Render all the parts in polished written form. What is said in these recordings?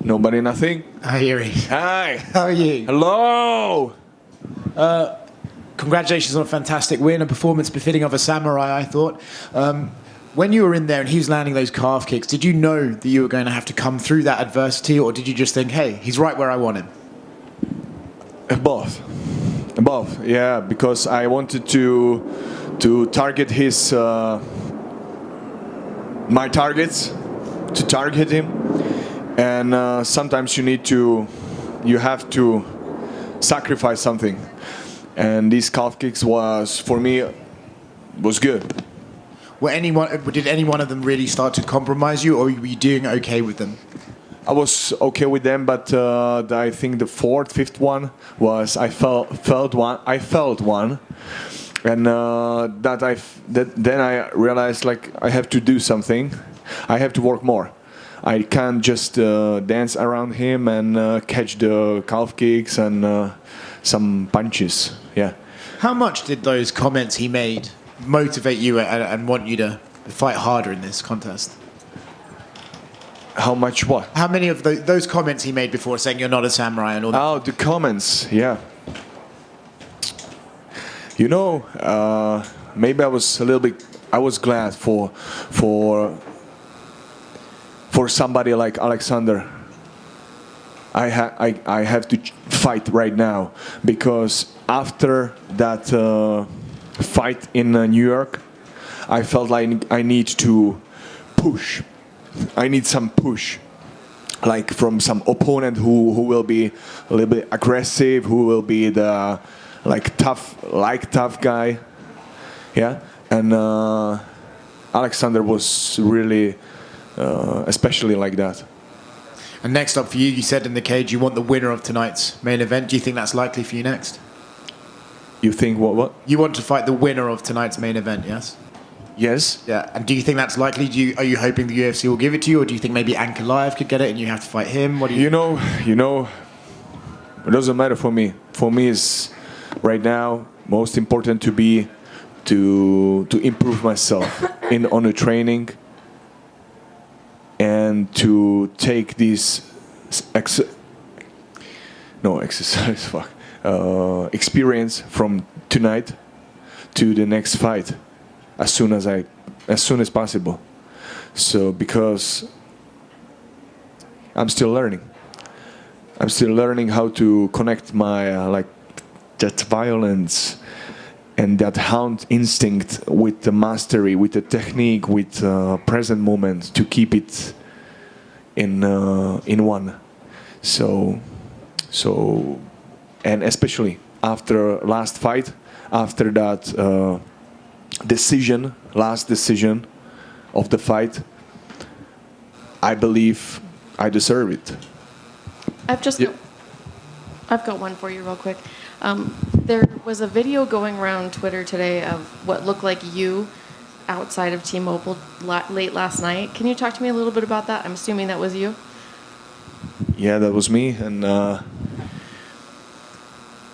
Nobody, nothing. Hi, Jiri. Hi. How are you? Hello. Congratulations on a fantastic win, a performance befitting of a samurai, I thought. When you were in there and he was landing those calf kicks, did you know that you were going to have to come through that adversity, or did you just think, hey, he's right where I want him? Both. Both, yeah, because I wanted to target his my targets, to target him, and sometimes you have to sacrifice something, and these calf kicks was for me was good. Did any one of them really start to compromise you, or were you doing okay with them? I was okay with them, but I think the fourth, fifth one was I felt one, and then I realized like I have to do something. I have to work more. I can't just dance around him and catch the calf kicks and some punches. Yeah. How much did those comments he made motivate you and want you to fight harder in this contest? How much what? How many of those comments he made before saying you're not a samurai and all that? Oh, the comments, yeah. You know, maybe I was glad for somebody like Aleksandar. I have to fight right now, because after that fight in New York, I felt like I need to push. I need some push, like from some opponent who will be a little bit aggressive, who will be the tough guy, yeah. And Aleksandar was really, especially like that. And next up for you, you said in the cage you want the winner of tonight's main event. Do you think that's likely for you next? You think what? You want to fight the winner of tonight's main event, yes? Yes. Yeah. And do you think that's likely? Are you hoping the UFC will give it to you, or do you think maybe Ankalaev could get it and you have to fight him? What do you? You know, it doesn't matter for me. For me, is right now most important to improve myself on the training, and to take this experience from tonight to the next fight as soon as possible. So because I'm still learning how to connect my that violence and that hound instinct with the mastery, with the technique, with present moment, to keep it in one. So, and especially after last fight, after that last decision of the fight, I believe I deserve it. I've got one for you real quick. There was a video going around Twitter today of what looked like you outside of T-Mobile late last night. Can you talk to me a little bit about that? I'm assuming that was you. Yeah, that was me, and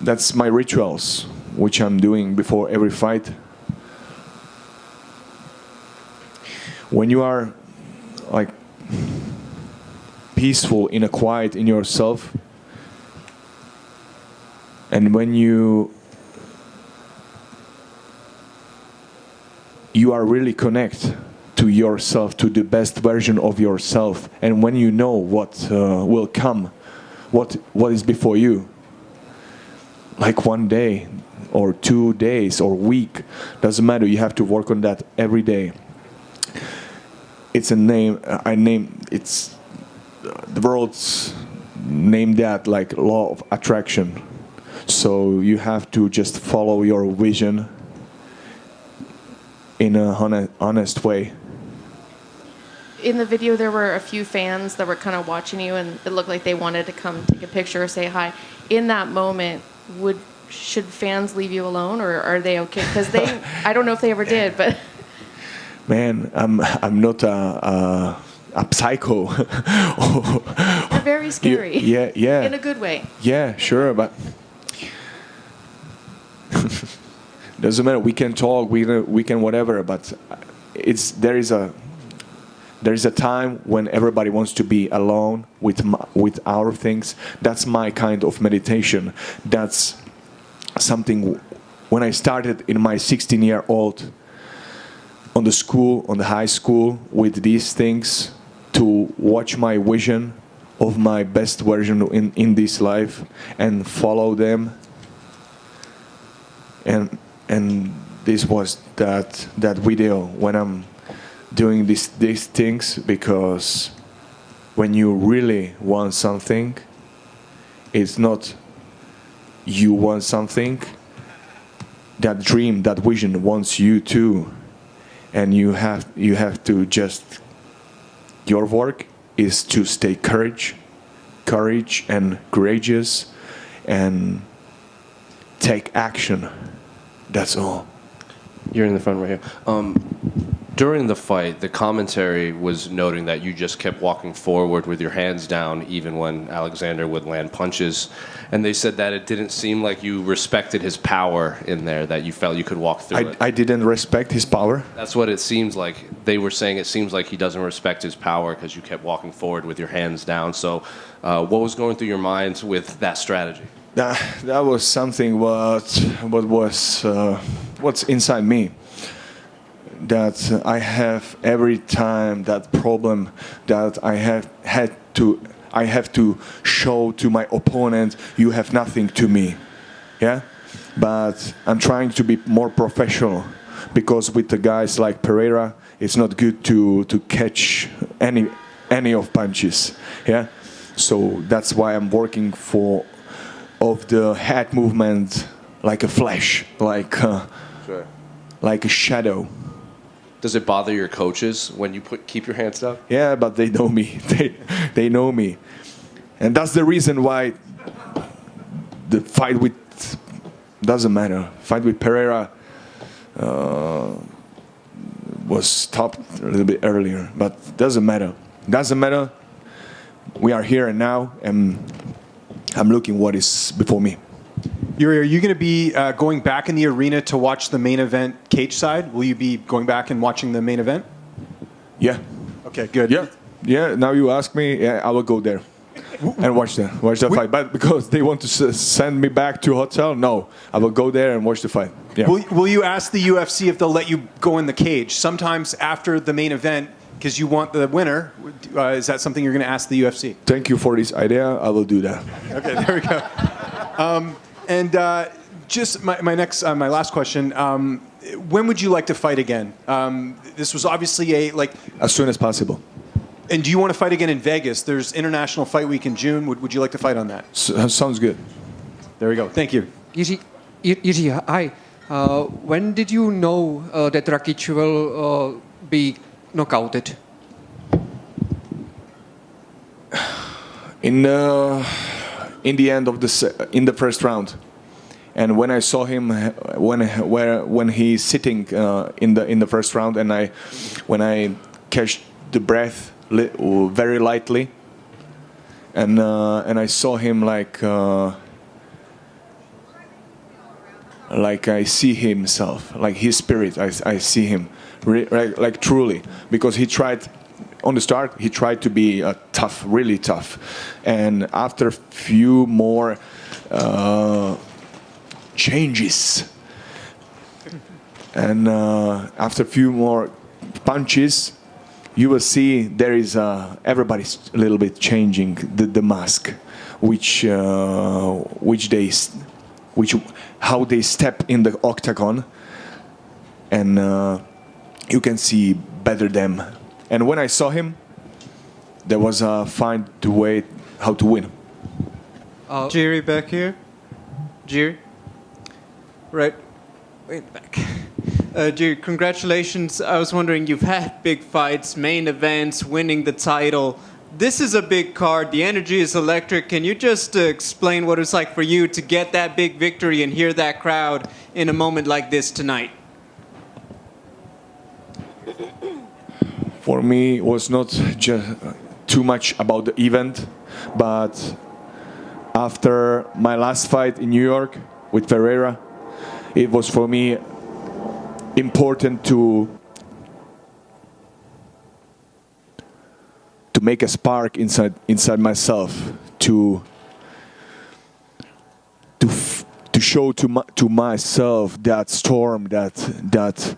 that's my rituals, which I'm doing before every fight. When you are like peaceful, in a quiet in yourself, and when you are really connect to yourself, to the best version of yourself, and when you know what will come, what is before you, like 1 day or 2 days or week, doesn't matter, you have to work on that every day. It's a name, it's the world's named that like law of attraction. So you have to just follow your vision in a honest way. In the video, there were a few fans that were kind of watching you, and it looked like they wanted to come take a picture or say hi. In that moment, should fans leave you alone, or are they okay? Because I don't know if they ever did, but. Man, I'm not a psycho. You're very scary. Yeah. In a good way. Yeah, sure, but doesn't matter. We can talk, we can whatever, but there is There is a time when everybody wants to be alone with our things. That's my kind of meditation. That's something when I started in my 16-year-old on the high school with these things, to watch my vision of my best version in this life and follow them. And this was that video when I'm doing these things, because when you really want something, it's not you want something, that dream, that vision wants you too, and you have to just, your work is to stay courage and courageous and take action. That's all. You're in the front right here. During the fight, the commentary was noting that you just kept walking forward with your hands down, even when Alexander would land punches. And they said that it didn't seem like you respected his power in there, that you felt you could walk through it. I didn't respect his power? That's what it seems like. They were saying it seems like he doesn't respect his power because you kept walking forward with your hands down. So what was going through your minds with that strategy? That was something what's inside me. That I have every time that problem that I have to show to my opponent, you have nothing to me. Yeah? But I'm trying to be more professional, because with the guys like Pereira, it's not good to catch any of punches. Yeah? So that's why I'm working of the head movement like a flash, like a shadow. Does it bother your coaches when you keep your hands down? Yeah, but they know me. They know me, and that's the reason why the fight doesn't matter. Fight with Pereira was stopped a little bit earlier, but doesn't matter. Doesn't matter. We are here and now, and I'm looking what is before me. Jiri, are you going to be going back in the arena to watch the main event cage side? Will you be going back and watching the main event? Yeah. Okay, good. Yeah. Now you ask me, yeah, I will go there and watch the fight. But because they want to send me back to hotel, no, I will go there and watch the fight. Yeah. Will you ask the UFC if they'll let you go in the cage? Sometimes after the main event, because you want the winner, is that something you're going to ask the UFC? Thank you for this idea. I will do that. Okay, there we go. And just my last question. When would you like to fight again? This was obviously as soon as possible. And do you want to fight again in Vegas? There's International Fight Week in June. Would you like to fight on that? Sounds good. There we go. Thank you. Jiri, hi. When did you know that Rakić will be knockouted? In the end of in the first round, and when I saw him when he's sitting in the first round, and when I catch the breath very lightly, and I saw him like I see himself, like his spirit. I see him like truly, because he tried. On the start, he tried to be tough, really tough, and after few more changes, and after few more punches, you will see there is everybody's a little bit changing the mask, how they step in the octagon, and you can see better them. And when I saw him, there was a find the way how to win. Jiri back here. Jiri. Right. Wait, back. Jiri, congratulations. I was wondering, you've had big fights, main events, winning the title. This is a big card. The energy is electric. Can you just explain what it's like for you to get that big victory and hear that crowd in a moment like this tonight? For me, it was not just too much about the event, but after my last fight in New York with Pereira, it was for me important make a spark inside myself to show to myself that storm, that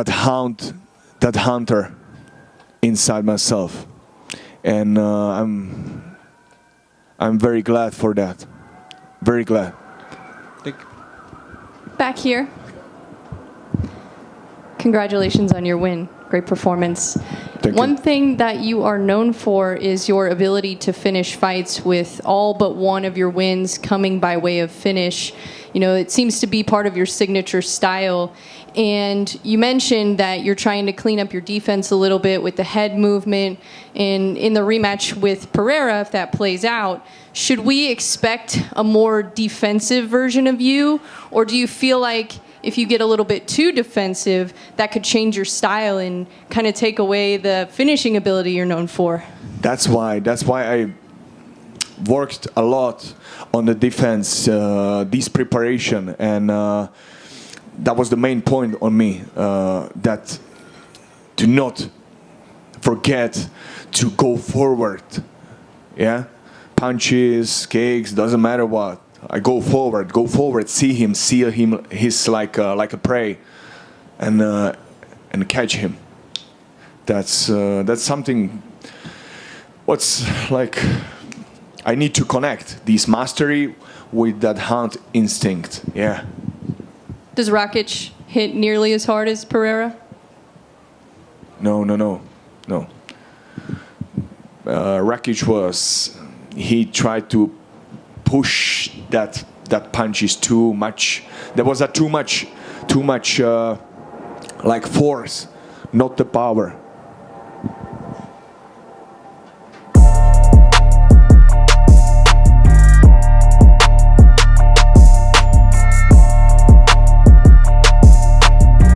hunter inside myself, and I'm very glad for that. Very glad. Back here. Congratulations on your win. Great performance. Thank you. One thing that you are known for is your ability to finish fights, with all but one of your wins coming by way of finish. You know, it seems to be part of your signature style. And you mentioned that you're trying to clean up your defense a little bit with the head movement. And in the rematch with Pereira, if that plays out, should we expect a more defensive version of you? Or do you feel like if you get a little bit too defensive, that could change your style and kind of take away the finishing ability you're known for? That's why I worked a lot on the defense, this preparation, and that was the main point on me, that to not forget to go forward. Yeah, punches, kicks, doesn't matter what. I go forward, see him. He's like a prey, and catch him. That's something. What's like? I need to connect this mastery with that hunt instinct. Yeah. Does Rakić hit nearly as hard as Pereira? No. Rakić he tried to push that punches too much. There was a too much like force, not the power.